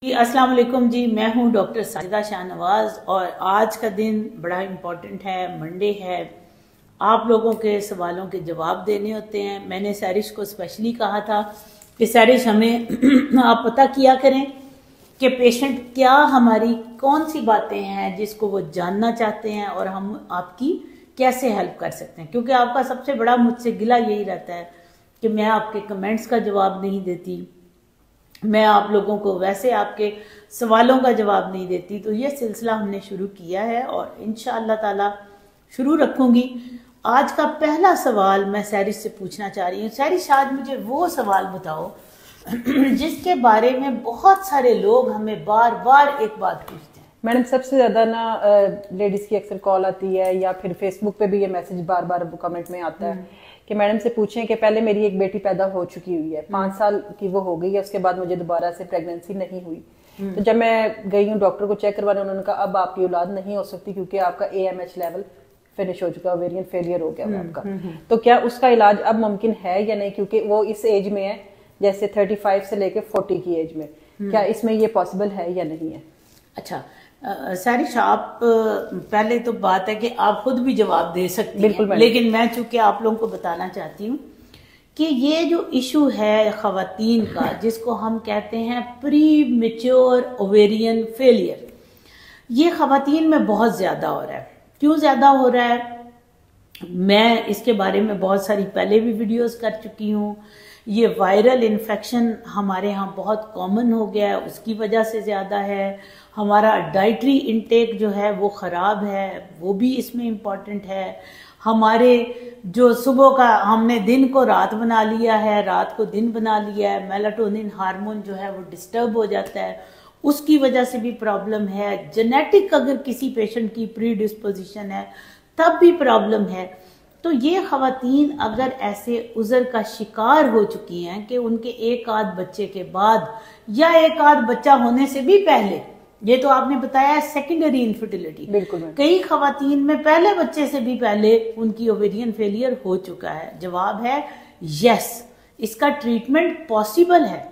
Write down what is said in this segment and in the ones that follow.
अस्सलाम वालेकुम जी, मैं हूं डॉक्टर साजिदा शाहनवाज और आज का दिन बड़ा इम्पोर्टेंट है। मंडे है, आप लोगों के सवालों के जवाब देने होते हैं। मैंने सैरिश को स्पेशली कहा था कि सैरिश हमें आप पता किया करें कि पेशेंट क्या हमारी कौन सी बातें हैं जिसको वो जानना चाहते हैं और हम आपकी कैसे हेल्प कर सकते हैं, क्योंकि आपका सबसे बड़ा मुझसे गिला यही रहता है कि मैं आपके कमेंट्स का जवाब नहीं देती, मैं आप लोगों को वैसे आपके सवालों का जवाब नहीं देती। तो ये सिलसिला हमने शुरू किया है और इंशाअल्लाह ताला शुरू रखूंगी। आज का पहला सवाल मैं सैरिश से पूछना चाह रही हूँ। सैरिश, आज मुझे वो सवाल बताओ जिसके बारे में बहुत सारे लोग हमें बार बार एक बात पूछते हैं। मैडम, सबसे ज्यादा ना लेडीज की अक्सर कॉल आती है या फिर फेसबुक पे भी ये मैसेज बार बार कमेंट में आता है कि मैडम से पूछें कि पहले मेरी एक बेटी पैदा हो चुकी हुई है, 5 साल की वो हो गई है, उसके बाद मुझे दोबारा से प्रेगनेंसी नहीं हुई। तो जब मैं गई हूँ डॉक्टर को चेक करवाने, उन्होंने कहा अब आपकी औलाद नहीं हो सकती क्योंकि आपका AMH लेवल फिनिश हो चुका है, ओवेरियन फेलियर हो गया आपका। तो क्या उसका इलाज अब मुमकिन है या नहीं, क्योंकि वो इस एज में है, जैसे 35 से लेके 40 की एज में, क्या इसमें ये पॉसिबल है या नहीं है? अच्छा सैरिश, आप पहले तो बात है कि आप खुद भी जवाब दे सकती हैं, लेकिन मैं चूंकि आप लोगों को बताना चाहती हूँ कि ये जो इशू है खवातीन का, जिसको हम कहते हैं प्री मेच्योर ओवेरियन फेलियर, ये खवातीन में बहुत ज्यादा हो रहा है। क्यों ज्यादा हो रहा है? मैं इसके बारे में बहुत सारी पहले भी वीडियोस कर चुकी हूँ। ये वायरल इन्फेक्शन हमारे यहाँ बहुत कॉमन हो गया है, उसकी वजह से ज़्यादा है। हमारा डाइटरी इनटेक जो है वो ख़राब है, वो भी इसमें इम्पॉर्टेंट है। हमारे जो सुबह का हमने दिन को रात बना लिया है, रात को दिन बना लिया है, मेलाटोनिन हार्मोन जो है वो डिस्टर्ब हो जाता है, उसकी वजह से भी प्रॉब्लम है। जेनेटिक अगर किसी पेशेंट की प्री डिस्पोजिशन है तब भी प्रॉब्लम है। तो ये खवातीन अगर ऐसे उज़र का शिकार हो चुकी हैं कि उनके एक आध बच्चे के बाद या एक आध बच्चा होने से भी पहले, ये तो आपने बताया सेकेंडरी इनफर्टिलिटी, बिल्कुल कई खवातीन में पहले बच्चे से भी पहले उनकी ओवेरियन फेलियर हो चुका है। जवाब है यस, इसका ट्रीटमेंट पॉसिबल है।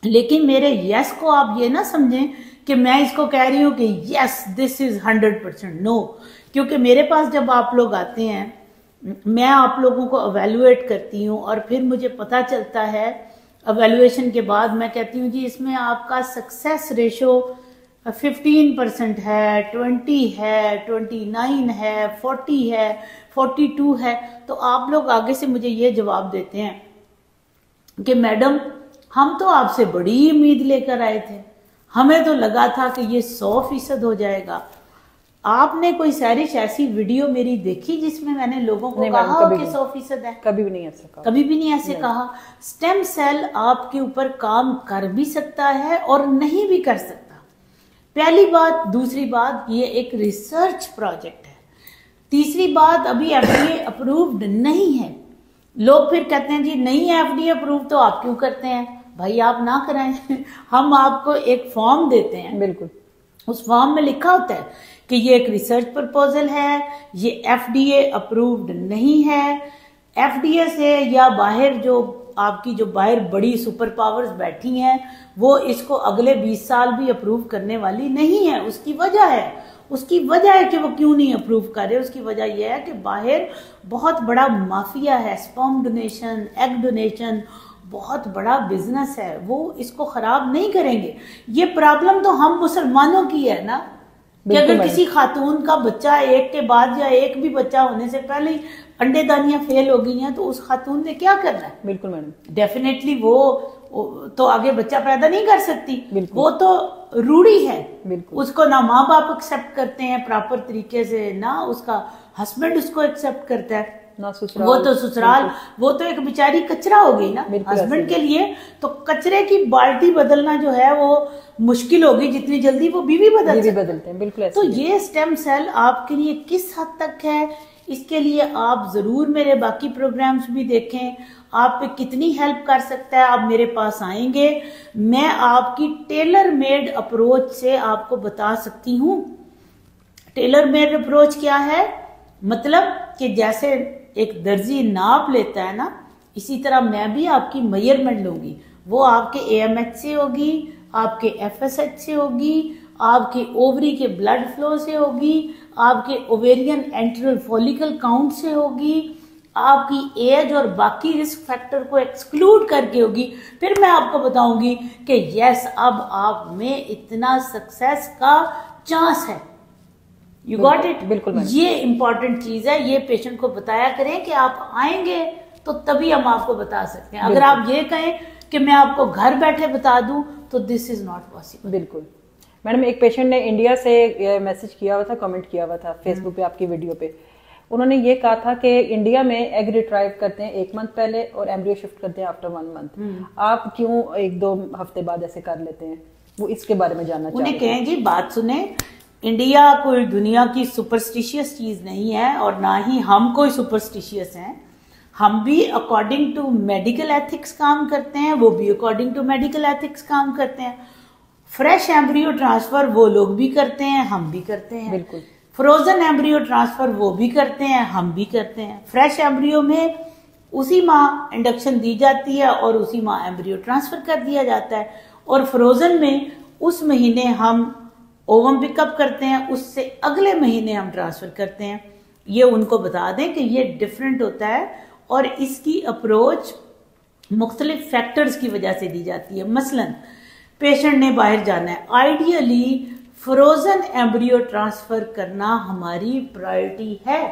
लेकिन मेरे यस को आप ये ना समझें कि मैं इसको कह रही हूं कि यस दिस इज 100%, नो। क्योंकि मेरे पास जब आप लोग आते हैं, मैं आप लोगों को एवेलुएट करती हूँ और फिर मुझे पता चलता है, एवेलुएशन के बाद मैं कहती हूँ जी इसमें आपका सक्सेस रेशो 15% है, 20 है, 29 है, 40 है, 42 है। तो आप लोग आगे से मुझे ये जवाब देते हैं कि मैडम हम तो आपसे बड़ी उम्मीद लेकर आए थे, हमें तो लगा था कि ये 100% हो जाएगा। आपने कोई सैरिश ऐसी वीडियो मेरी देखी जिसमें मैंने लोगों को कहा हो कि 100% है? कभी भी नहीं ऐसा कहा, कभी भी नहीं ऐसे कहा। स्टेम सेल आपके ऊपर काम कर भी सकता है और नहीं भी कर सकता, पहली बात। दूसरी बात, ये एक रिसर्च प्रोजेक्ट है। तीसरी बात, अभी FDA अप्रूव्ड नहीं है। लोग फिर कहते हैं जी नहीं है FDA अप्रूव तो आप क्यों करते हैं? भाई आप ना कराएं हम आपको एक फॉर्म देते हैं, बिल्कुल उस फॉर्म में लिखा होता है कि ये एक रिसर्च प्रपोजल है, ये FDA अप्रूव्ड नहीं है। FDA से या बाहर जो आपकी जो बाहर बड़ी सुपर पावर्स बैठी हैं वो इसको अगले 20 साल भी अप्रूव करने वाली नहीं है। उसकी वजह है कि वो क्यों नहीं अप्रूव कर रहे। उसकी वजह यह है कि बाहर बहुत बड़ा माफिया है, स्पर्म डोनेशन, एग डोनेशन, बहुत बड़ा बिजनेस है, वो इसको खराब नहीं करेंगे। ये प्रॉब्लम तो हम मुसलमानों की है ना, कि अगर किसी खातून का बच्चा एक के बाद या एक भी बच्चा होने से पहले ही अंडेदानियां फेल हो गई हैं तो उस खातून ने क्या करना है? बिल्कुल मैडम, डेफिनेटली वो तो आगे बच्चा पैदा नहीं कर सकती, वो तो रूढ़ी है। उसको ना माँ बाप एक्सेप्ट करते हैं प्रॉपर तरीके से, ना उसका हस्बैंड उसको एक्सेप्ट करता है, ना ससुराल। वो तो ससुराल, वो तो एक बेचारी कचरा हो गई ना हस्बैंड के लिए। तो कचरे की बाल्टी बदलना जो है वो मुश्किल होगी जितनी जल्दी वो बीवी बदलते हैं। बिल्कुल। तो ये स्टेम सेल आपके लिए किस हद तक है, इसके लिए आप जरूर मेरे बाकी प्रोग्राम्स भी देखें। आप पे कितनी हेल्प कर सकता है, आप मेरे पास आएंगे, मैं आपकी टेलर मेड अप्रोच से आपको बता सकती हूँ। टेलर मेड अप्रोच क्या है? मतलब कि जैसे एक दर्जी नाप लेता है ना, इसी तरह मैं भी आपकी मेजरमेंट लूंगी। वो आपके AMH से होगी, आपके FSH से होगी, आपके ओवरी के ब्लड फ्लो से होगी, आपके ओवेरियन एंट्रल फॉलिकल काउंट से होगी, आपकी एज और बाकी रिस्क फैक्टर को एक्सक्लूड करके होगी। फिर मैं आपको बताऊंगी कि यस अब आप में इतना सक्सेस का चांस है। You got it? बिल्कुल। ये इंपॉर्टेंट चीज है, ये पेशेंट को बताया करें कि आप आएंगे तो तभी हम आपको बता सकते हैं। अगर आप ये कहें कि मैं आपको घर बैठे बता दूं तो दिस इज नॉट पॉसिबल। बिल्कुल। मैडम एक पेशेंट ने इंडिया से मैसेज किया हुआ था, कमेंट किया हुआ था फेसबुक पे आपकी वीडियो पे। उन्होंने ये कहा था कि इंडिया में एग रिट्राइव करते हैं 1 मंथ पहले और एम्ब्रियो शिफ्ट करते हैं आफ्टर 1 मंथ। आप क्यों 1-2 हफ्ते बाद ऐसे कर लेते हैं? वो इसके बारे में जानना चाहते हैं। उन्हें कहें जी बात सुने, इंडिया कोई दुनिया की सुपरस्टिशियस चीज नहीं है और ना ही हम कोई सुपरस्टिशियस हैं। हम भी अकॉर्डिंग टू मेडिकल एथिक्स काम करते हैं, वो भी अकॉर्डिंग टू मेडिकल एथिक्स काम करते हैं। फ्रेश एम्ब्रियो ट्रांसफर वो लोग भी करते हैं, हम भी करते हैं। बिल्कुल। फ्रोजन एम्ब्रियो ट्रांसफर वो भी करते हैं, हम भी करते हैं। फ्रेश एम्ब्रियो में उसी माह इंडक्शन दी जाती है और उसी माह एम्ब्रियो ट्रांसफर कर दिया जाता है, और फ्रोजन में उस महीने हम ओवम पिकअप करते हैं, उससे अगले महीने हम ट्रांसफर करते हैं। ये उनको बता दें कि ये डिफरेंट होता है और इसकी अप्रोच मुख्तलिफ फैक्टर्स की वजह से दी जाती है। मसलन पेशेंट ने बाहर जाना है, आइडियली फ्रोजन एम्ब्रियो ट्रांसफर करना हमारी प्रायोरिटी है।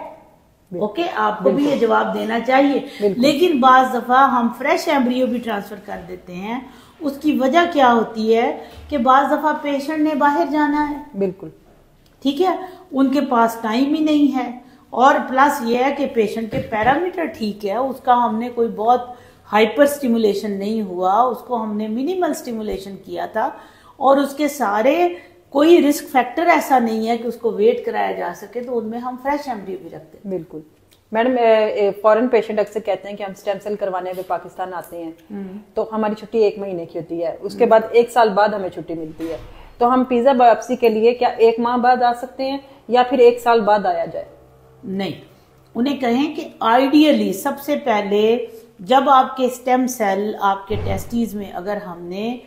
ओके, आपको भी ये जवाब देना चाहिए। लेकिन बाज दफा हम फ्रेश एम्ब्रियो भी ट्रांसफर कर देते हैं। उसकी वजह क्या होती है कि बाज दफा पेशेंट ने बाहर जाना है, बिल्कुल ठीक है, उनके पास टाइम ही नहीं है, और प्लस ये है कि पेशेंट के पैरामीटर ठीक है, उसका हमने कोई बहुत हाइपर स्टिमुलेशन नहीं हुआ, उसको हमने मिनिमल स्टिमुलेशन किया था, और उसके सारे कोई रिस्क फैक्टर ऐसा नहीं है कि उसको वेट कराया जा सके, तो उनमें हम फ्रेश एम्ब्रियो भी रखते हैं। बिल्कुल। मैडम फॉरेन पेशेंट अक्सर कहते हैं कि हम स्टेम सेल करवाने अगर पाकिस्तान आते हैं तो हमारी छुट्टी 1 महीने की होती है, उसके बाद 1 साल बाद हमें छुट्टी मिलती है, तो हम पिज्जा बायोप्सी के लिए क्या 1 माह बाद आ सकते हैं या फिर 1 साल बाद आया जाए? नहीं, उन्हें कहें कि आइडियली सबसे पहले जब आपके स्टेम सेल आपके टेस्टिस में अगर हमने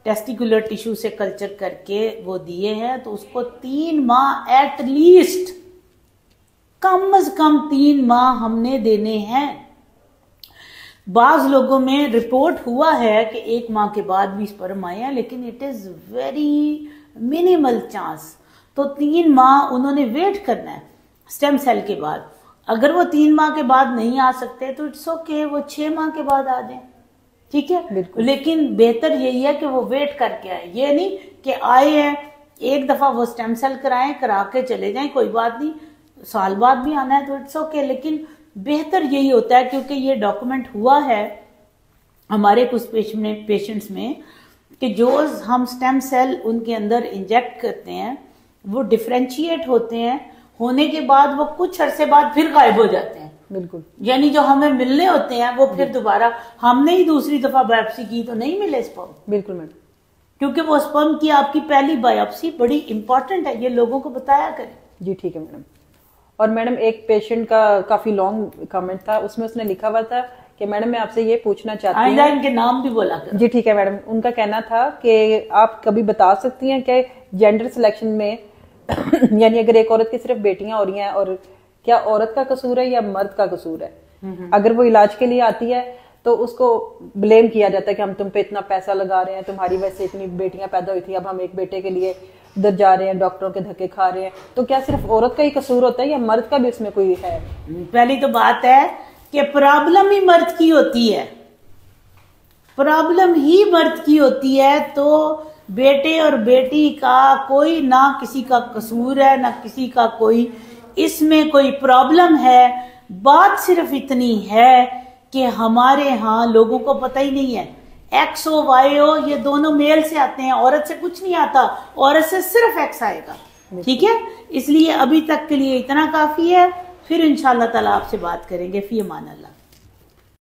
टेस्टिकुलर टिश्यू से कल्चर करके वो दिए हैं तो उसको 3 माह एट लीस्ट, कम से कम 3 माह हमने देने हैं। बाज लोगों में रिपोर्ट हुआ है कि 1 माह के बाद भी स्पर्म आए हैं, लेकिन it is very minimal chance. तो 3 माह उन्होंने वेट करना है स्टेम सेल के बाद। अगर वो 3 माह के बाद नहीं आ सकते तो इट्स ओके, वो 6 माह के बाद आ जाए, ठीक है। लेकिन बेहतर यही है कि वो वेट करके आए, ये नहीं कि आए हैं एक दफा वो स्टेम सेल कराएं, करा के चले जाएं, कोई बात नहीं, साल बाद भी आना है तो इट्स ओके। लेकिन बेहतर यही होता है, क्योंकि ये डॉक्यूमेंट हुआ है हमारे कुछ पेशेंट्स में कि जो हम स्टेम सेल उनके अंदर इंजेक्ट करते हैं वो डिफरेंशिएट होते हैं, होने के बाद वो कुछ अरसे बाद फिर गायब हो जाते हैं। बिल्कुल, यानी जो हमें मिलने होते हैं वो फिर दोबारा, हमने ही दूसरी दफा बायोप्सी की तो नहीं मिले स्पर्म। बिल्कुल मैडम, क्योंकि वो स्पर्म की आपकी पहली बायोप्सी बड़ी इंपॉर्टेंट है, ये लोगों को बताया करें। जी ठीक है मैडम। और मैडम एक पेशेंट का काफी लॉन्ग कमेंट था, उसमें उसने लिखा हुआ था कि मैडम मैं आपसे ये पूछना चाहती हूँ, इनके नाम भी बोला कर। जी ठीक है मैडम। उनका कहना था कि आप कभी बता सकती हैं कि जेंडर सिलेक्शन में यानी अगर एक औरत की सिर्फ बेटियां हो रही हैं, और क्या औरत का कसूर है या मर्द का कसूर है? अगर वो इलाज के लिए आती है तो उसको ब्लेम किया जाता है कि हम तुम पे इतना पैसा लगा रहे हैं, तुम्हारी वजह से इतनी बेटियां पैदा हुई थी, अब हम एक बेटे के लिए उधर जा रहे हैं, डॉक्टरों के धक्के खा रहे हैं। तो क्या सिर्फ औरत का ही कसूर होता है या मर्द का भी उसमें कोई है? पहली तो बात है कि प्रॉब्लम ही मर्द की होती है, प्रॉब्लम ही मर्द की होती है, तो बेटे और बेटी का कोई ना किसी का कसूर है ना किसी का कोई इसमें कोई प्रॉब्लम है। बात सिर्फ इतनी है कि हमारे यहाँ लोगों को पता ही नहीं है, एक्सओ वाईओ ये दोनों मेल से आते हैं, औरत से कुछ नहीं आता, औरत से सिर्फ एक्स आएगा, ठीक है। इसलिए अभी तक के लिए इतना काफी है, फिर इंशाल्लाह ताला आपसे बात करेंगे। फी अमान अल्लाह।